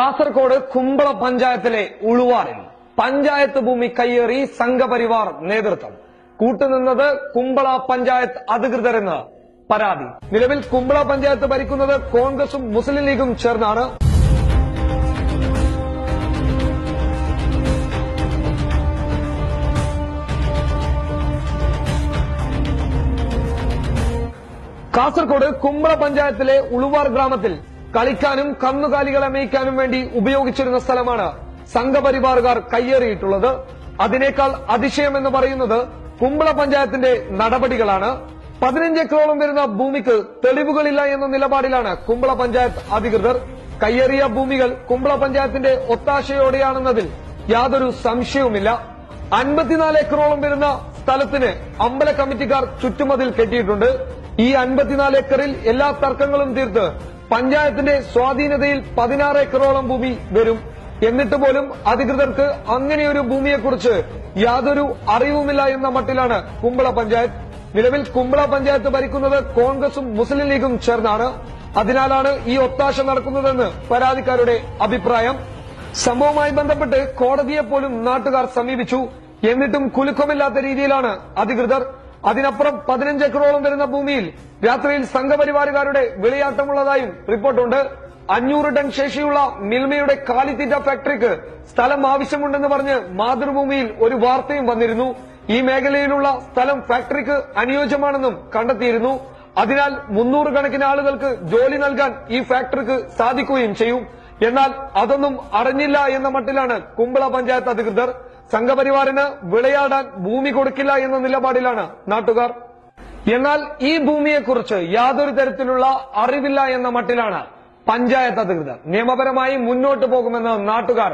കാസർഗോഡ് കുമ്പള പഞ്ചായത്തിലെ ഉളുവാറിൽ പഞ്ചായത്ത് ഭൂമി കയ്യേറി സംഘപരിവാർ നേതൃത്വം. കൂട്ടുനിന്നത് കുമ്പള പഞ്ചായത്ത് അധികൃതരെന്ന് പരാതി. നിലവിൽ കുമ്പള പഞ്ചായത്ത് ഭരിക്കുന്നത് കോൺഗ്രസും മുസ്ലിം ലീഗും ചേർന്നാണ്. കാസർഗോഡ് കുമ്പള പഞ്ചായത്തിലെ ഉളുവാർ ഗ്രാമത്തിൽ കളിക്കാനും കന്നുകാലികളെ മേയ്ക്കാനും വേണ്ടി ഉപയോഗിച്ചിരുന്ന സ്ഥലമാണ് സംഘപരിവാറുകാർ കയ്യേറിയിട്ടുള്ളത്. അതിനേക്കാൾ അതിശയമെന്ന് പറയുന്നത് കുമ്പള പഞ്ചായത്തിന്റെ നടപടികളാണ്. 15 ഏക്കറോളം വരുന്ന ഭൂമിക്ക് തെളിവുകളില്ല എന്ന നിലപാടിലാണ് കുമ്പള പഞ്ചായത്ത് അധികൃതർ. കയ്യേറിയ ഭൂമികൾ കുമ്പള പഞ്ചായത്തിന്റെ ഒത്താശയോടെയാണെന്നതിൽ യാതൊരു സംശയവുമില്ല. 54 ഏക്കറോളം വരുന്ന സ്ഥലത്തിന് അമ്പല കമ്മിറ്റിക്കാർ ചുറ്റുമതിൽ കെട്ടിയിട്ടുണ്ട്. ഈ 54 ഏക്കറിൽ എല്ലാ തർക്കങ്ങളും തീർത്ത് പഞ്ചായത്തിന്റെ സ്വാധീനതയിൽ 16 ഏക്കറോളം ഭൂമി വരും. എന്നിട്ട് പോലും അധികൃതർക്ക് അങ്ങനെയൊരു ഭൂമിയെക്കുറിച്ച് യാതൊരു അറിവുമില്ല എന്ന മട്ടിലാണ് കുമ്പള പഞ്ചായത്ത്. നിലവിൽ കുമ്പള പഞ്ചായത്ത് ഭരിക്കുന്നത് കോൺഗ്രസും മുസ്ലിം ലീഗും ചേർന്നാണ്. അതിനാലാണ് ഈ ഒത്താശ നടക്കുന്നതെന്ന് പരാതിക്കാരുടെ അഭിപ്രായം. സംഭവവുമായി ബന്ധപ്പെട്ട് കോടതിയെ പോലും നാട്ടുകാർ സമീപിച്ചു. എന്നിട്ടും കുലുക്കമില്ലാത്ത രീതിയിലാണ് അധികൃതർ. അതിനപ്പുറം 15 ഏക്കറോളം വരുന്ന ഭൂമിയിൽ രാത്രിയിൽ സംഘപരിവാറുകാരുടെ വിളയാട്ടമുള്ളതായും റിപ്പോർട്ടുണ്ട്. 500 ടൺ ശേഷിയുള്ള മിൽമയുടെ കാലിത്തീറ്റ ഫാക്ടറിക്ക് സ്ഥലം ആവശ്യമുണ്ടെന്ന് പറഞ്ഞ് മാതൃഭൂമിയിൽ ഒരു വാർത്തയും വന്നിരുന്നു. ഈ മേഖലയിലുള്ള സ്ഥലം ഫാക്ടറിക്ക് അനുയോജ്യമാണെന്നും കണ്ടെത്തിയിരുന്നു. അതിനാൽ 300 കണക്കിന് ആളുകൾക്ക് ജോലി നൽകാൻ ഈ ഫാക്ടറിക്ക് സാധിക്കുകയും ചെയ്യും. എന്നാൽ അതൊന്നും അറിഞ്ഞില്ല എന്ന മട്ടിലാണ് കുമ്പള പഞ്ചായത്ത് അധികൃതർ. സംഘപരിവാറിന് വിളയാടാൻ ഭൂമി കൊടുക്കില്ല എന്ന നിലപാടിലാണ് നാട്ടുകാർ. എന്നാൽ ഈ ഭൂമിയെക്കുറിച്ച് യാതൊരു തരത്തിലുള്ള അറിവില്ല എന്ന മട്ടിലാണ് പഞ്ചായത്ത് അധികൃതർ. നിയമപരമായി മുന്നോട്ടു പോകുമെന്ന് നാട്ടുകാർ